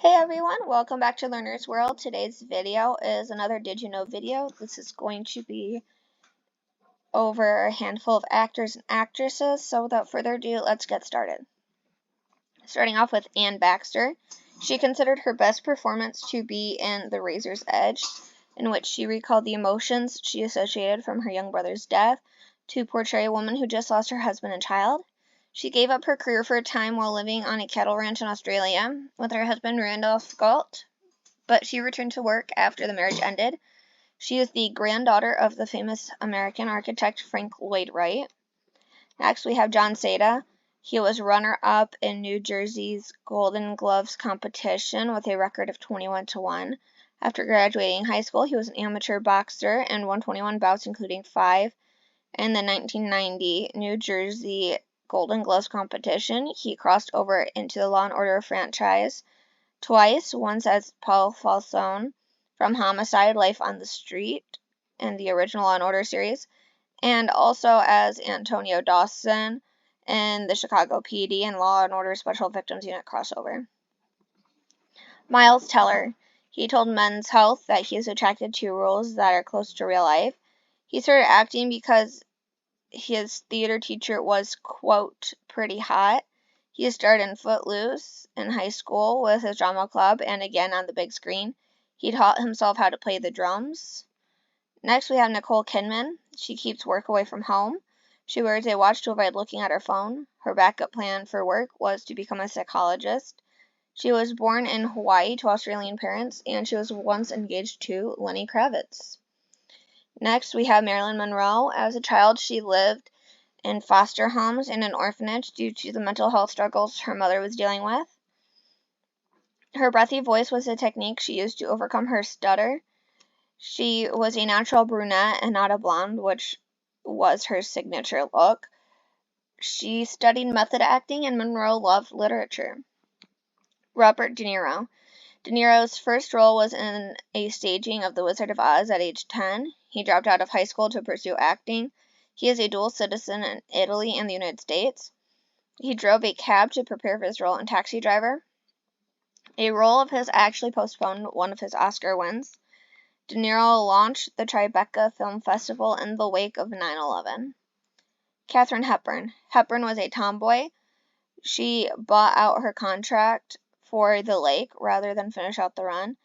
Hey everyone, welcome back to Learner's World. Today's video is another Did You Know video. This is going to be over a handful of actors and actresses, so without further ado, let's get started. Starting off with Anne Baxter. She considered her best performance to be in The Razor's Edge, in which she recalled the emotions she associated from her young brother's death to portray a woman who just lost her husband and child. She gave up her career for a time while living on a cattle ranch in Australia with her husband Randolph Galt, but she returned to work after the marriage ended. She is the granddaughter of the famous American architect Frank Lloyd Wright. Next, we have John Seda. He was runner-up in New Jersey's Golden Gloves competition with a record of 21-1. After graduating high school, he was an amateur boxer and won 21 bouts, including 5 in the 1990 New Jersey Golden Gloves competition. He crossed over into the Law & Order franchise twice, once as Paul Falzone from Homicide: Life on the Street in the original Law & Order series, and also as Antonio Dawson in the Chicago PD and Law & Order Special Victims Unit crossover. Miles Teller. He told Men's Health that he is attracted to roles that are close to real life. He started acting because his theater teacher was, quote, pretty hot. He starred in Footloose in high school with his drama club and again on the big screen. He taught himself how to play the drums. Next, we have Nicole Kidman. She keeps work away from home. She wears a watch to avoid looking at her phone. Her backup plan for work was to become a psychologist. She was born in Hawaii to Australian parents, and she was once engaged to Lenny Kravitz. Next, we have Marilyn Monroe. As a child, she lived in foster homes and an orphanage due to the mental health struggles her mother was dealing with. Her breathy voice was a technique she used to overcome her stutter. She was a natural brunette and not a blonde, which was her signature look. She studied method acting, and Monroe loved literature. Robert De Niro. De Niro's first role was in a staging of The Wizard of Oz at age 10. He dropped out of high school to pursue acting. He is a dual citizen in Italy and the United States. He drove a cab to prepare for his role in Taxi Driver. A role of his actually postponed one of his Oscar wins. De Niro launched the Tribeca Film Festival in the wake of 9/11. Katharine Hepburn. Hepburn was a tomboy. She bought out her contract for The Lake rather than finish out the run.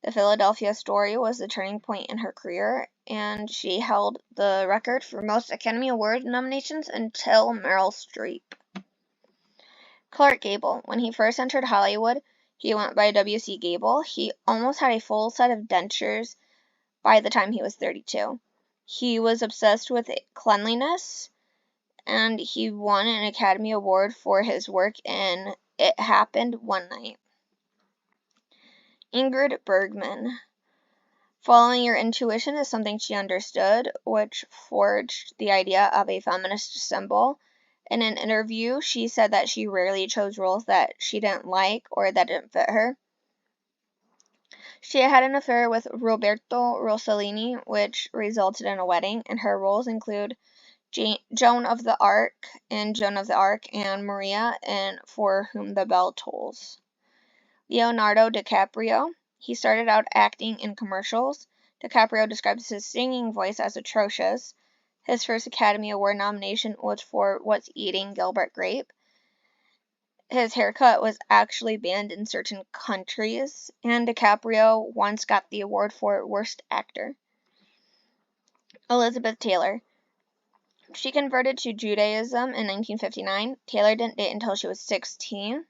The Philadelphia Story was the turning point in her career, and she held the record for most Academy Award nominations until Meryl Streep. Clark Gable. When he first entered Hollywood, he went by W.C. Gable. He almost had a full set of dentures by the time he was 32. He was obsessed with cleanliness, and he won an Academy Award for his work in It Happened One Night. Ingrid Bergman. Following your intuition is something she understood, which forged the idea of a feminist symbol. In an interview, she said that she rarely chose roles that she didn't like or that didn't fit her. She had an affair with Roberto Rossellini, which resulted in a wedding, and her roles include Joan of the Arc in Joan of the Arc and Maria in For Whom the Bell Tolls. Leonardo DiCaprio. He started out acting in commercials. DiCaprio describes his singing voice as atrocious. His first Academy Award nomination was for What's Eating Gilbert Grape. His haircut was actually banned in certain countries, and DiCaprio once got the award for Worst Actor. Elizabeth Taylor. She converted to Judaism in 1959. Taylor didn't date until she was 16.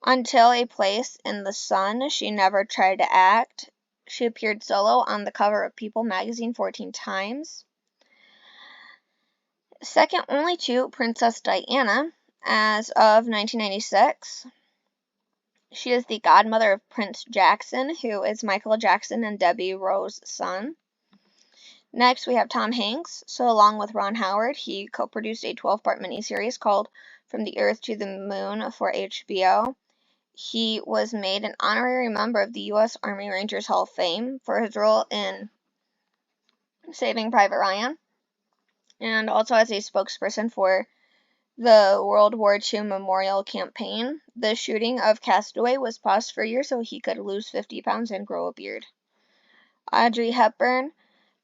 Until A Place in the Sun, she never tried to act. She appeared solo on the cover of People magazine 14 times. Second only to Princess Diana as of 1996. She is the godmother of Prince Jackson, who is Michael Jackson and Debbie Rowe's son. Next, we have Tom Hanks. So along with Ron Howard, he co-produced a 12-part miniseries called From the Earth to the Moon for HBO. He was made an honorary member of the U.S. Army Rangers Hall of Fame for his role in Saving Private Ryan, and also as a spokesperson for the World War II Memorial Campaign. The shooting of Castaway was paused for a year so he could lose 50 pounds and grow a beard. Audrey Hepburn.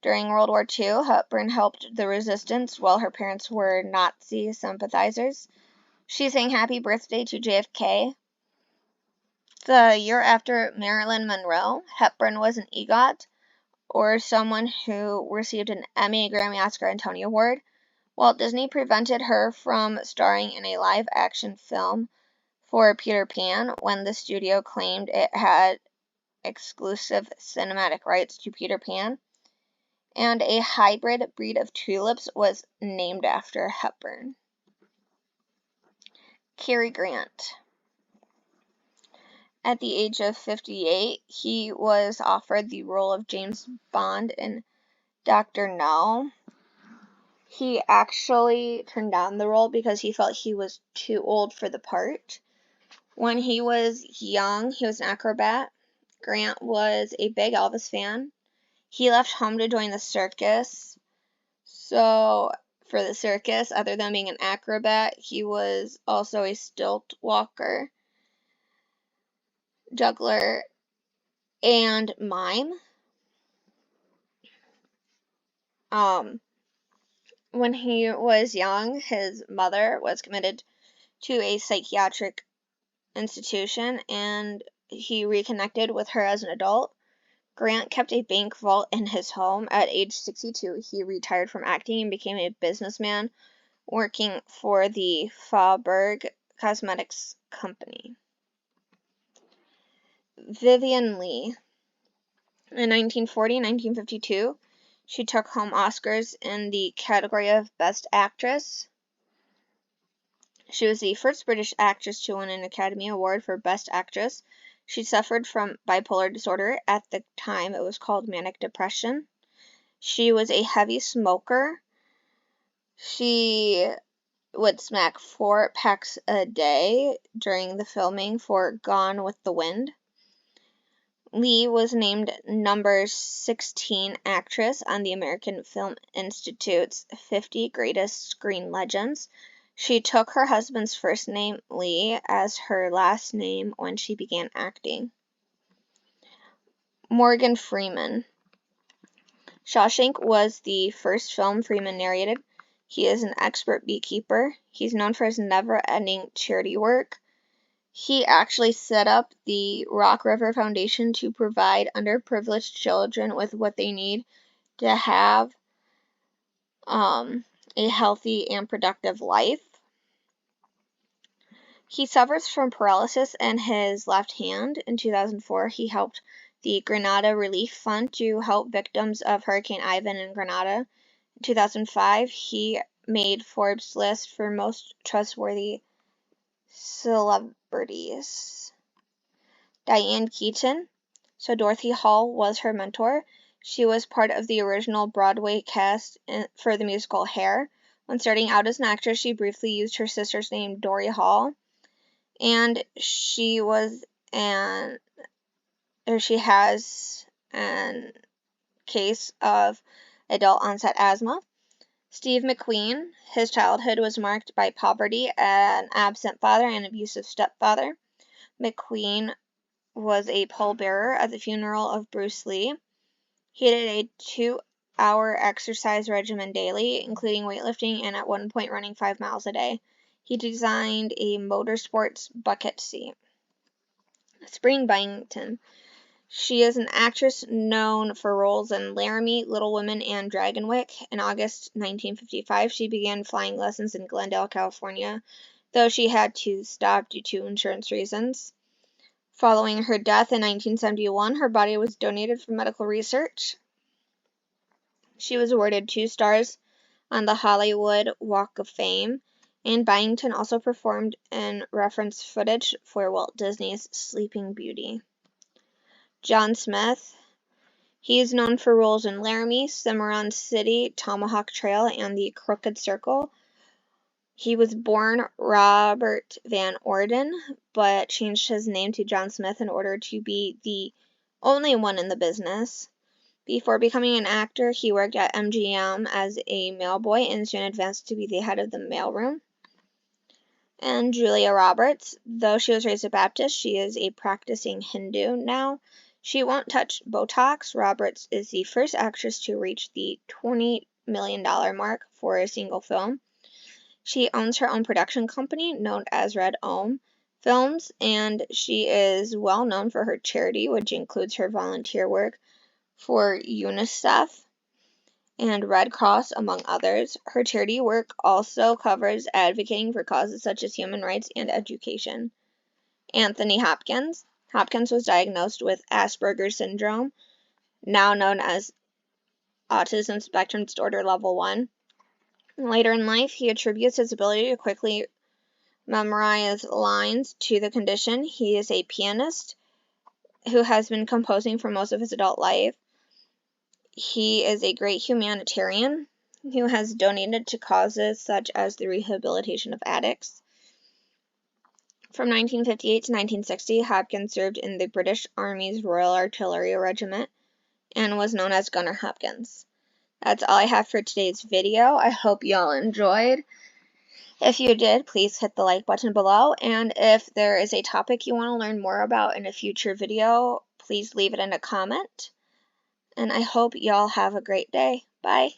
During World War II, Hepburn helped the resistance while her parents were Nazi sympathizers. She sang Happy Birthday to JFK. The year after Marilyn Monroe, Hepburn was an EGOT, or someone who received an Emmy, Grammy, Oscar, and Tony Award. Walt Disney prevented her from starring in a live-action film for Peter Pan when the studio claimed it had exclusive cinematic rights to Peter Pan, and a hybrid breed of tulips was named after Hepburn. Cary Grant. At the age of 58, he was offered the role of James Bond in Dr. No. He actually turned down the role because he felt he was too old for the part. When he was young, he was an acrobat. Grant was a big Elvis fan. He left home to join the circus. So, for the circus, other than being an acrobat, he was also a stilt walker, juggler, and mime. When he was young, his mother was committed to a psychiatric institution, and he reconnected with her as an adult. Grant kept a bank vault in his home. At age 62, he retired from acting and became a businessman working for the Faubourg Cosmetics Company. Vivien Leigh. In 1940 and 1952, she took home Oscars in the category of Best Actress. She was the first British actress to win an Academy Award for Best Actress. She suffered from bipolar disorder. At the time, it was called manic depression. She was a heavy smoker. She would smack 4 packs a day during the filming for Gone with the Wind. Leigh was named number 16 actress on the American Film Institute's 50 Greatest Screen Legends. She took her husband's first name, Lee, as her last name when she began acting. Morgan Freeman. Shawshank was the first film Freeman narrated. He is an expert beekeeper. He's known for his never-ending charity work. He actually set up the Rock River Foundation to provide underprivileged children with what they need to have a healthy and productive life. He suffers from paralysis in his left hand. In 2004, he helped the Grenada Relief Fund to help victims of Hurricane Ivan in Grenada. In 2005, he made Forbes' list for most trustworthy celebrities. Diane Keaton. So Dorothy Hall was her mentor. She was part of the original Broadway cast for the musical Hair. When starting out as an actress, she briefly used her sister's name, Dory Hall, and she has a case of adult onset asthma. Steve McQueen. His childhood was marked by poverty, an absent father, and an abusive stepfather. McQueen was a pallbearer at the funeral of Bruce Lee. He did a 2-hour exercise regimen daily, including weightlifting and at one point running 5 miles a day. He designed a motorsports bucket seat. Spring Byington. She is an actress known for roles in Laramie, Little Women, and Dragonwyck. In August 1955, she began flying lessons in Glendale, California, though she had to stop due to insurance reasons. Following her death in 1971, her body was donated for medical research. She was awarded 2 stars on the Hollywood Walk of Fame, and Byington also performed in reference footage for Walt Disney's Sleeping Beauty. John Smith. He is known for roles in Laramie, Cimarron City, Tomahawk Trail, and The Crooked Circle. He was born Robert Van Orden, but changed his name to John Smith in order to be the only one in the business. Before becoming an actor, he worked at MGM as a mailboy and soon advanced to be the head of the mailroom. And Julia Roberts, though she was raised a Baptist, she is a practicing Hindu now. She won't touch Botox. Roberts is the first actress to reach the $20 million mark for a single film. She owns her own production company known as Red Om Films, and she is well known for her charity, which includes her volunteer work for UNICEF and Red Cross, among others. Her charity work also covers advocating for causes such as human rights and education. Anthony Hopkins. Hopkins was diagnosed with Asperger's syndrome, now known as autism spectrum disorder level 1. Later in life, he attributes his ability to quickly memorize lines to the condition. He is a pianist who has been composing for most of his adult life. He is a great humanitarian who has donated to causes such as the rehabilitation of addicts. From 1958 to 1960, Hopkins served in the British Army's Royal Artillery Regiment and was known as Gunner Hopkins. That's all I have for today's video. I hope y'all enjoyed. If you did, please hit the like button below, and if there is a topic you want to learn more about in a future video, please leave it in a comment. And I hope y'all have a great day. Bye.